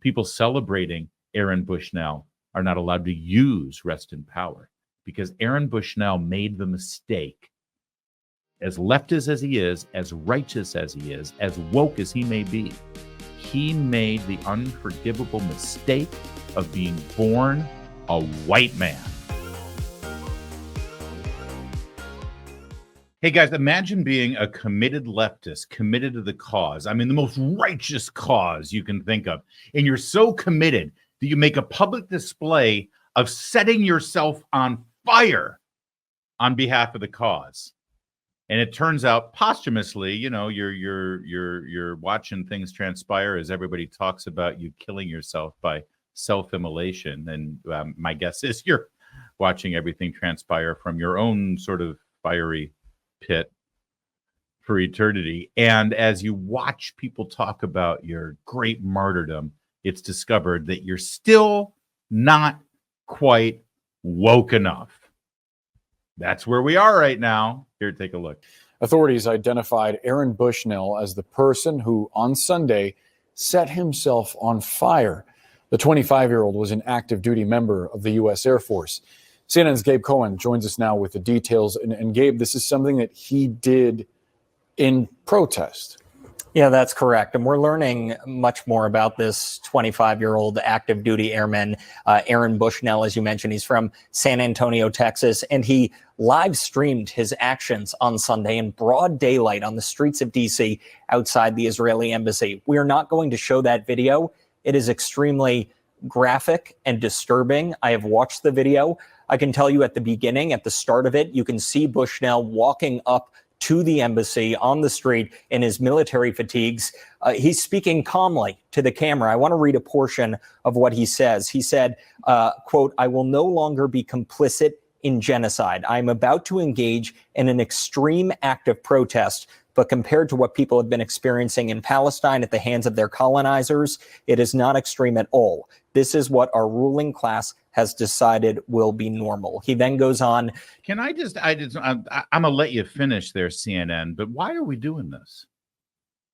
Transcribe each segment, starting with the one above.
people celebrating Aaron Bushnell are not allowed to use rest in power because Aaron Bushnell made the mistake, as leftist as he is, as righteous as he is, as woke as he may be, he made the unforgivable mistake of being born a white man. Hey guys, imagine being a committed leftist, committed to the cause. I mean, the most righteous cause you can think of. And you're so committed that you make a public display of setting yourself on fire on behalf of the cause. And it turns out posthumously, you know, you're watching things transpire as everybody talks about you killing yourself by self-immolation. And my guess is you're watching everything transpire from your own sort of fiery pit for eternity. And as you watch people talk about your great martyrdom, it's discovered that you're still not quite woke enough. That's where we are right now. Here, take a look. Authorities identified Aaron Bushnell as the person who, on Sunday, set himself on fire. The 25-year-old was an active duty member of the U.S. Air Force. CNN's Gabe Cohen joins us now with the details. And Gabe, this is something that he did in protest. Yeah, that's correct. And we're learning much more about this 25-year-old active duty airman, Aaron Bushnell, as you mentioned. He's from San Antonio, Texas, and he live streamed his actions on Sunday in broad daylight on the streets of D.C. outside the Israeli embassy. We are not going to show that video. It is extremely graphic and disturbing. I have watched the video. I can tell you at the beginning, at the start of it, you can see Bushnell walking up to the embassy on the street in his military fatigues. He's speaking calmly to the camera. I want to read a portion of what he says. He said, quote, "I will no longer be complicit in genocide. I'm about to engage in an extreme act of protest, but compared to what people have been experiencing in Palestine at the hands of their colonizers, it is not extreme at all. This is what our ruling class has decided will be normal." He then goes on. I'm gonna let you finish there, CNN, but why are we doing this?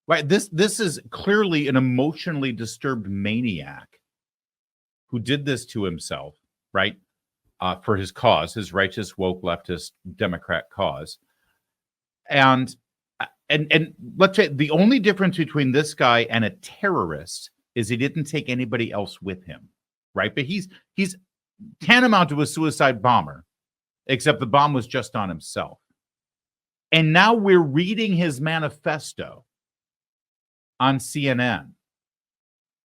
Right, this is clearly an emotionally disturbed maniac who did this to himself, right? For his cause, his righteous, woke, leftist, Democrat cause. And let's say the only difference between this guy and a terrorist is he didn't take anybody else with him, right? But he's tantamount to a suicide bomber, except the bomb was just on himself. And now we're reading his manifesto on CNN.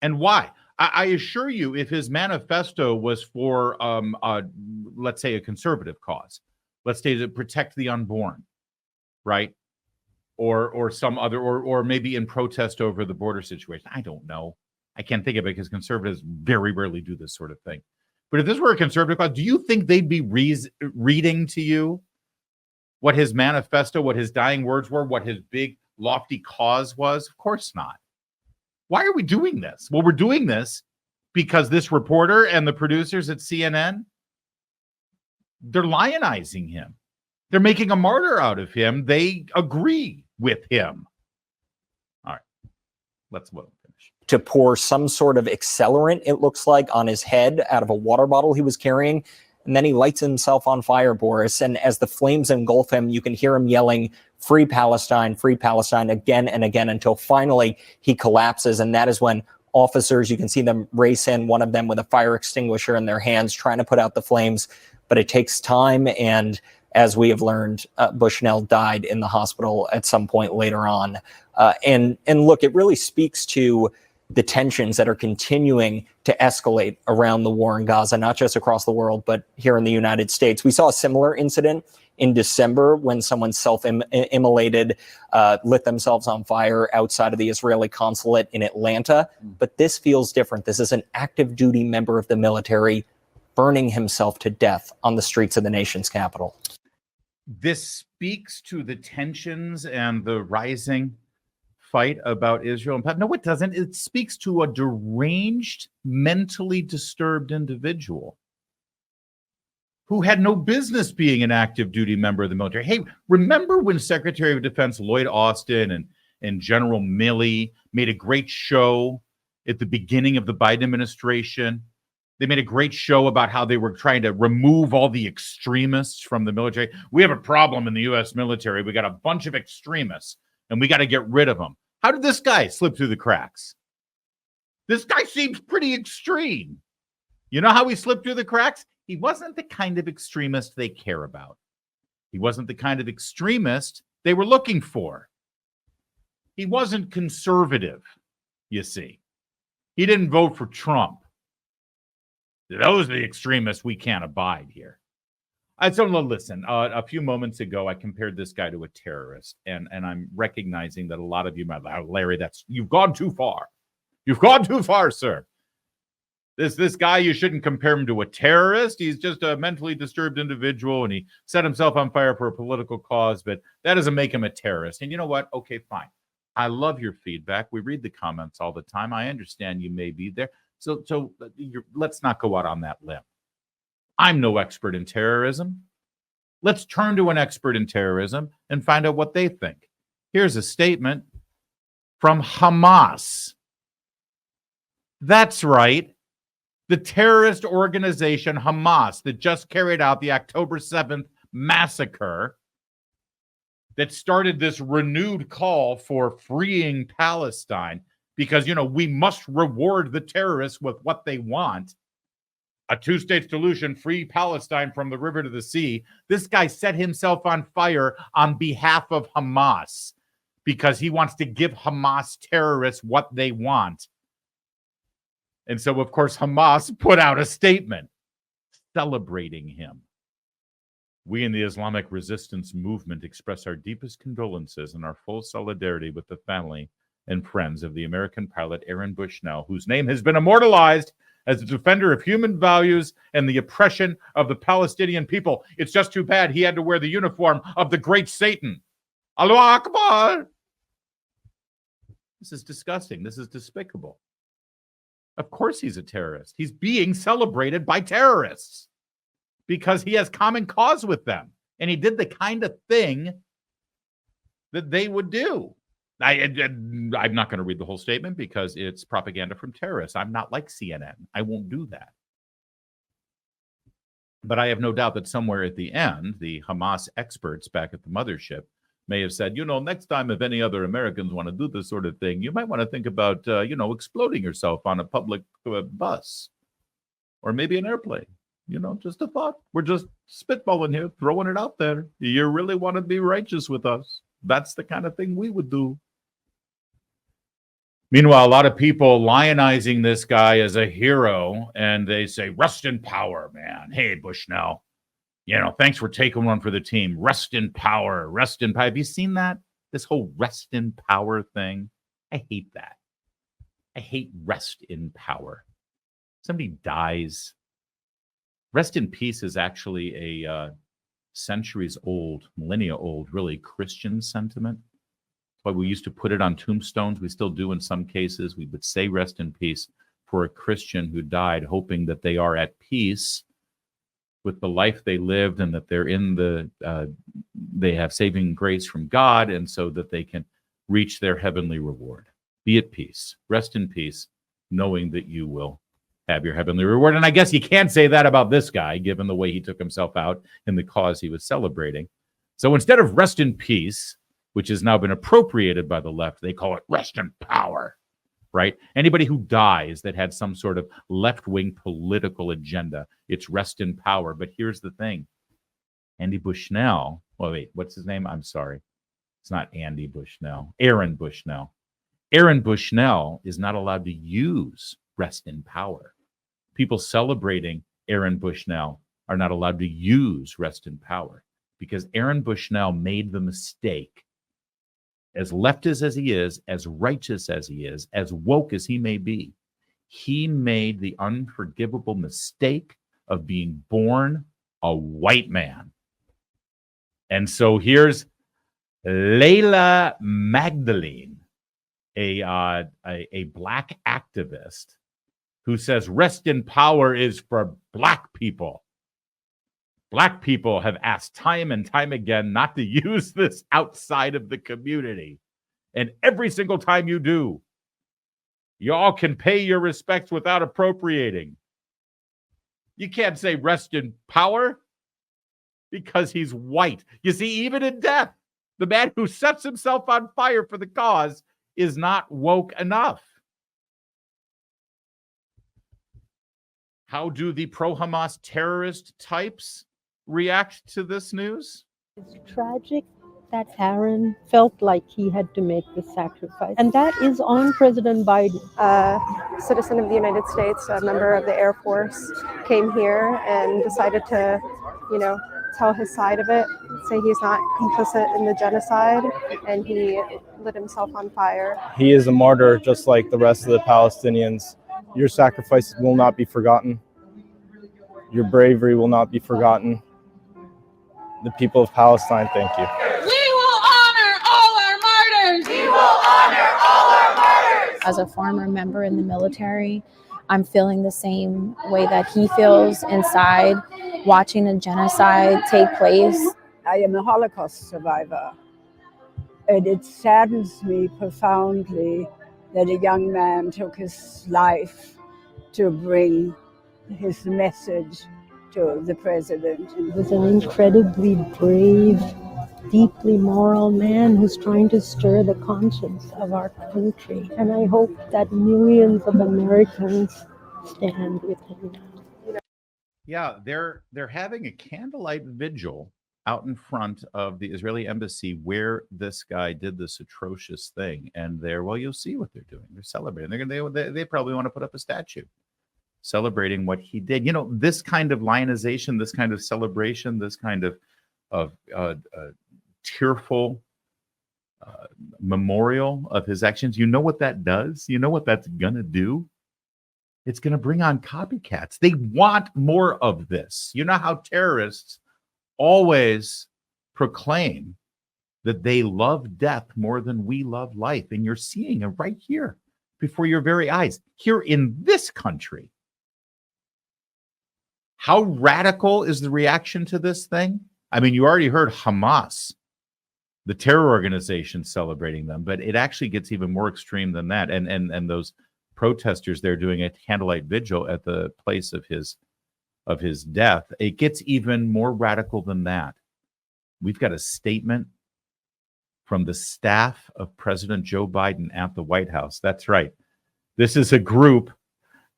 And why? I assure you, if his manifesto was for, let's say, a conservative cause, let's say to protect the unborn, right? Or some other, or maybe in protest over the border situation. I don't know. I can't think of it because conservatives very rarely do this sort of thing. But if this were a conservative cause, do you think they'd be reading to you what his manifesto, what his dying words were, what his big lofty cause was? Of course not. Why are we doing this? Well, we're doing this because this reporter and the producers at CNN, they're lionizing him. They're making a martyr out of him. They agree with him. All right, let's finish. To pour some sort of accelerant, it looks like, on his head out of a water bottle he was carrying. And then he lights himself on fire, Boris. And as the flames engulf him, you can hear him yelling, free Palestine, again and again, until finally he collapses. And that is when officers, you can see them race in, one of them with a fire extinguisher in their hands, trying to put out the flames. But it takes time. And as we have learned, Bushnell died in the hospital at some point later on. And look, it really speaks to the tensions that are continuing to escalate around the war in Gaza, not just across the world, but here in the United States. We saw a similar incident in December when someone self-immolated, lit themselves on fire outside of the Israeli consulate in Atlanta. But this feels different. This is an active duty member of the military burning himself to death on the streets of the nation's capital. This speaks to the tensions and the rising fight about Israel and Palestine. No, it doesn't. It speaks to a deranged, mentally disturbed individual who had no business being an active duty member of the military. Hey, remember when Secretary of Defense Lloyd Austin and General Milley made a great show at the beginning of the Biden administration. They made a great show about how they were trying to remove all the extremists from the military. We have a problem in the U.S. military. We got a bunch of extremists, and we got to get rid of them. How did this guy slip through the cracks? This guy seems pretty extreme. You know how he slipped through the cracks? He wasn't the kind of extremist they care about. He wasn't the kind of extremist they were looking for. He wasn't conservative, you see. He didn't vote for Trump. Those are the extremists we can't abide here. So listen, a few moments ago, I compared this guy to a terrorist, and I'm recognizing that a lot of you might, Larry, you've gone too far. You've gone too far, sir. This guy, you shouldn't compare him to a terrorist. He's just a mentally disturbed individual, and he set himself on fire for a political cause, but that doesn't make him a terrorist. And you know what? Okay, fine. I love your feedback. We read the comments all the time. I understand you may be there. So let's not go out on that limb. I'm no expert in terrorism. Let's turn to an expert in terrorism and find out what they think. Here's a statement from Hamas. That's right. The terrorist organization Hamas that just carried out the October 7th massacre, that started this renewed call for freeing Palestine because, we must reward the terrorists with what they want. A two-state solution, free Palestine from the river to the sea. This guy set himself on fire on behalf of Hamas because he wants to give Hamas terrorists what they want. And so, of course, Hamas put out a statement celebrating him. We in the Islamic resistance movement express our deepest condolences and our full solidarity with the family and friends of the American pilot Aaron Bushnell, whose name has been immortalized as a defender of human values and the oppression of the Palestinian people. It's just too bad he had to wear the uniform of the great Satan. Allahu Akbar! This is disgusting. This is despicable. Of course he's a terrorist. He's being celebrated by terrorists because he has common cause with them. And he did the kind of thing that they would do. I'm not going to read the whole statement because it's propaganda from terrorists. I'm not like CNN. I won't do that. But I have no doubt that somewhere at the end, the Hamas experts back at the mothership may have said, next time if any other Americans want to do this sort of thing, you might want to think about, exploding yourself on a public bus or maybe an airplane. Just a thought. We're just spitballing here, throwing it out there. You really want to be righteous with us. That's the kind of thing we would do. Meanwhile, a lot of people lionizing this guy as a hero, and they say, rest in power, man. Hey, Bushnell, thanks for taking one for the team. Rest in power, rest in power. Have you seen that? This whole rest in power thing? I hate that. I hate rest in power. Somebody dies. Rest in peace is actually a centuries old, millennia old, really Christian sentiment. That's why we used to put it on tombstones. We still do in some cases. We would say rest in peace for a Christian who died, hoping that they are at peace with the life they lived and that they're in they have saving grace from God, and so that they can reach their heavenly reward. Be at peace. Rest in peace, knowing that you will have your heavenly reward. And I guess you can't say that about this guy, given the way he took himself out in the cause he was celebrating. So instead of rest in peace, which has now been appropriated by the left, they call it rest in power, right? Anybody who dies that had some sort of left-wing political agenda, it's rest in power. But here's the thing. Andy Bushnell, what's his name? I'm sorry. It's not Andy Bushnell. Aaron Bushnell. Aaron Bushnell is not allowed to use rest in power. People celebrating Aaron Bushnell are not allowed to use rest in power because Aaron Bushnell made the mistake, as leftist as he is, as righteous as he is, as woke as he may be. He made the unforgivable mistake of being born a white man. And so here's Layla Magdalene, a black activist, who says rest in power is for black people. Black people have asked time and time again not to use this outside of the community. And every single time you do, Y'all can pay your respects without appropriating. You can't say rest in power because he's white. You see, even in death, the man who sets himself on fire for the cause is not woke enough. How do the pro-Hamas terrorist types react to this news? It's tragic that Aaron felt like he had to make the sacrifice. And that is on President Biden. Citizen of the United States, a member of the Air Force, came here and decided to, tell his side of it, say he's not complicit in the genocide, and he lit himself on fire. He is a martyr just like the rest of the Palestinians. Your sacrifices will not be forgotten. Your bravery will not be forgotten. The people of Palestine, thank you. We will honor all our martyrs. We will honor all our martyrs. As a former member in the military, I'm feeling the same way that he feels inside, watching a genocide take place. I am a Holocaust survivor, and it saddens me profoundly that a young man took his life to bring his message to the president. He was an incredibly brave, deeply moral man who's trying to stir the conscience of our country. And I hope that millions of Americans stand with him now. Yeah, they're having a candlelight vigil out in front of the Israeli embassy where this guy did this atrocious thing. And you'll see what they're doing. They're celebrating. They probably want to put up a statue celebrating what he did. This kind of lionization, this kind of celebration, this kind of tearful memorial of his actions. You know what that does? You know what that's going to do? It's going to bring on copycats. They want more of this. You know how terrorists always proclaim that they love death more than we love life. And you're seeing it right here before your very eyes, here in this country. How radical is the reaction to this thing? I mean, you already heard Hamas, the terror organization, celebrating them, but it actually gets even more extreme than that. And those protesters there doing a candlelight vigil at the place of his death, it gets even more radical than that. We've got a statement from the staff of President Joe Biden at the White House. That's right. This is a group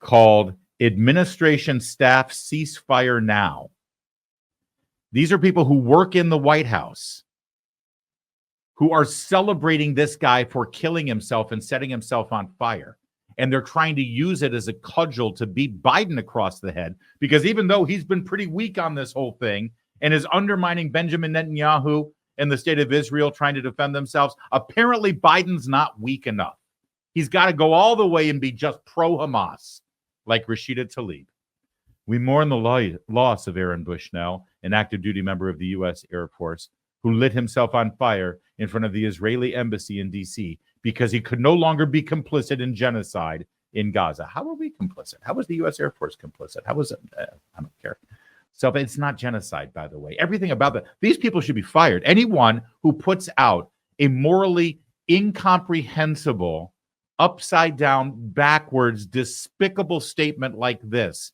called Administration Staff Ceasefire Now. These are people who work in the White House who are celebrating this guy for killing himself and setting himself on fire. And they're trying to use it as a cudgel to beat Biden across the head, because even though he's been pretty weak on this whole thing and is undermining Benjamin Netanyahu and the state of Israel trying to defend themselves, apparently Biden's not weak enough. He's got to go all the way and be just pro-Hamas, like Rashida Tlaib. We mourn the loss of Aaron Bushnell, an active duty member of the U.S. Air Force, who lit himself on fire in front of the Israeli embassy in D.C. because he could no longer be complicit in genocide in Gaza. How were we complicit? How was the U.S. Air Force complicit? How was it? I don't care. So it's not genocide, by the way. Everything about that. These people should be fired. Anyone who puts out a morally incomprehensible, upside down, backwards, despicable statement like this,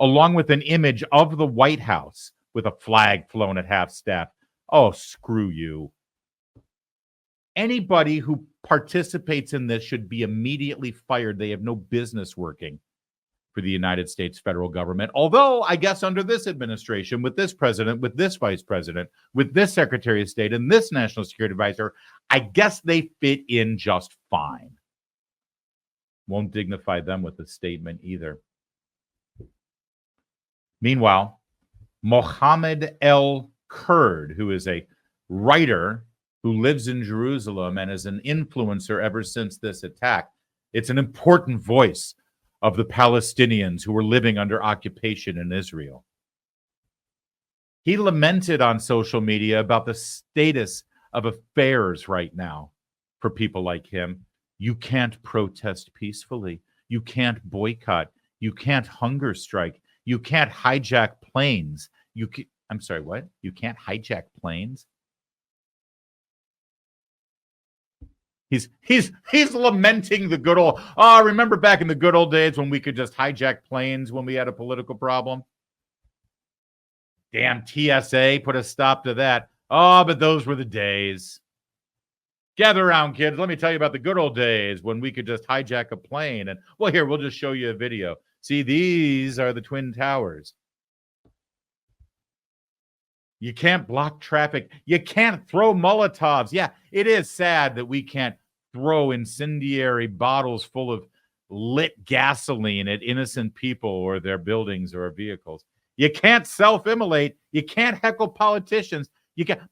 along with an image of the White House with a flag flown at half staff. Oh, screw you. Anybody who participates in this should be immediately fired. They have no business working for the United States federal government. Although, I guess under this administration, with this president, with this vice president, with this secretary of state, and this national security advisor, I guess they fit in just fine. Won't dignify them with a statement either. Meanwhile, Mohammed El-Kurd, who is a writer who lives in Jerusalem and is an influencer ever since this attack, it's an important voice of the Palestinians who were living under occupation in Israel. He lamented on social media about the status of affairs right now for people like him. You can't protest peacefully. You can't boycott. You can't hunger strike. You can't hijack planes. I'm sorry, what? You can't hijack planes? He's lamenting the good old. Oh, remember back in the good old days when we could just hijack planes when we had a political problem? Damn TSA put a stop to that. Oh, but those were the days. Gather around, kids. Let me tell you about the good old days when we could just hijack a plane. And well, here, we'll just show you a video. See, these are the Twin Towers. You can't block traffic. You can't throw Molotovs. Yeah, it is sad that we can't throw incendiary bottles full of lit gasoline at innocent people or their buildings or vehicles. You can't self-immolate. You can't heckle politicians.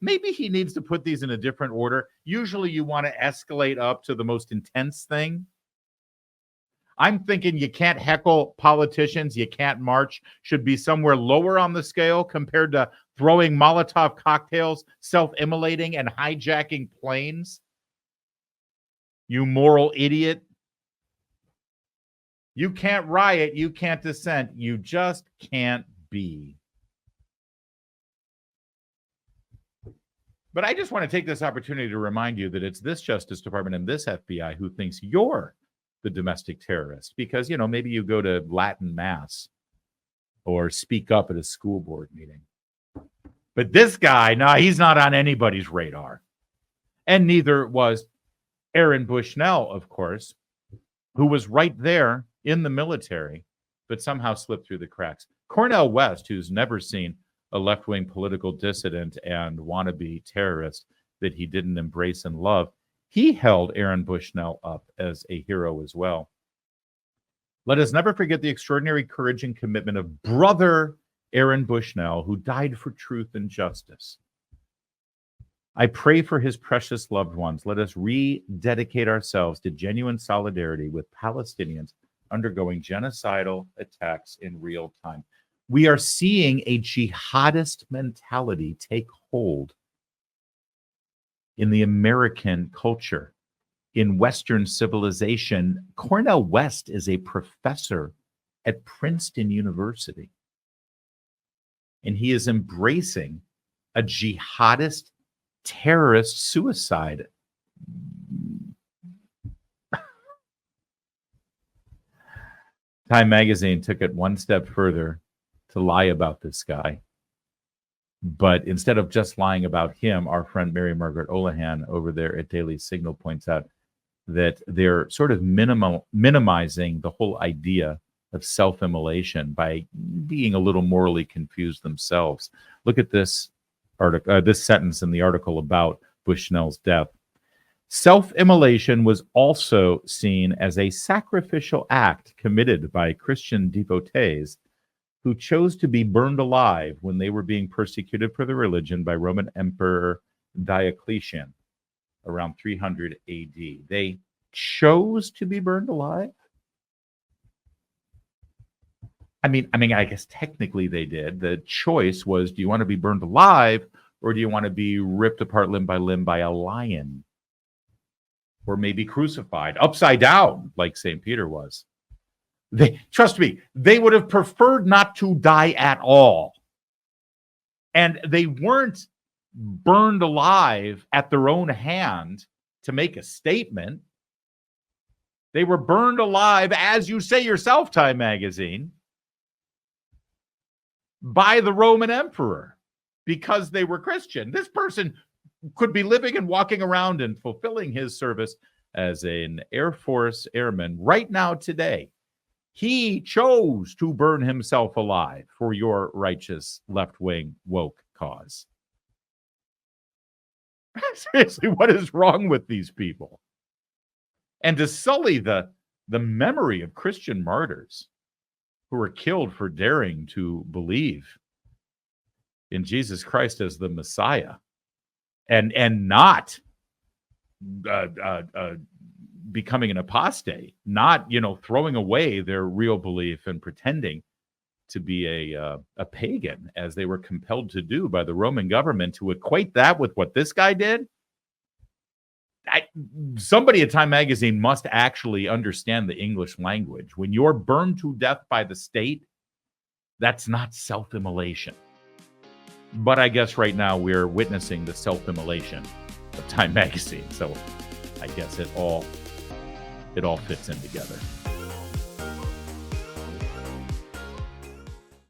Maybe he needs to put these in a different order. Usually you want to escalate up to the most intense thing. I'm thinking you can't heckle politicians. You can't march. Should be somewhere lower on the scale compared to throwing Molotov cocktails, self-immolating, and hijacking planes. You moral idiot. You can't riot. You can't dissent. You just can't be. But I just want to take this opportunity to remind you that it's this Justice Department and this FBI who thinks you're the domestic terrorist because, you know, maybe you go to Latin Mass or speak up at a school board meeting. But this guy, no, he's not on anybody's radar. And neither was Aaron Bushnell, of course, who was right there in the military, but somehow slipped through the cracks. Cornel West, who's never seen a left-wing political dissident and wannabe terrorist that he didn't embrace and love, he held Aaron Bushnell up as a hero as well. Let us never forget the extraordinary courage and commitment of brother Aaron Bushnell, who died for truth and justice. I pray for his precious loved ones. Let us rededicate ourselves to genuine solidarity with Palestinians undergoing genocidal attacks in real time. We are seeing a jihadist mentality take hold in the American culture, in Western civilization. Cornel West is a professor at Princeton University, and he is embracing a jihadist terrorist suicide. Time magazine took it one step further to lie about this guy. But instead of just lying about him, our friend Mary Margaret Olahan over there at Daily Signal points out that they're sort of minimizing the whole idea of self-immolation by being a little morally confused themselves. Look at this article, this sentence in the article about Bushnell's death. Self-immolation was also seen as a sacrificial act committed by Christian devotees who chose to be burned alive when they were being persecuted for their religion by Roman Emperor Diocletian around 300 AD. They chose to be burned alive? I mean, I guess technically they did. The choice was, do you want to be burned alive or do you want to be ripped apart limb by a lion? Or maybe crucified upside down like St. Peter was. Trust me, they would have preferred not to die at all. And they weren't burned alive at their own hand to make a statement. They were burned alive, as you say yourself, Time magazine, by the Roman emperor because they were Christian. This person could be living and walking around and fulfilling his service as an Air Force airman right now today. He chose to burn himself alive for your righteous left-wing woke cause. Seriously, what is wrong with these people? And to sully the memory of Christian martyrs who were killed for daring to believe in Jesus Christ as the Messiah and not becoming an apostate, not, throwing away their real belief and pretending to be a pagan, as they were compelled to do by the Roman government, to equate that with what this guy did. Somebody at Time magazine must actually understand the English language. When you're burned to death by the state, that's not self-immolation. But I guess right now we're witnessing the self-immolation of Time magazine. So I guess it all fits in together.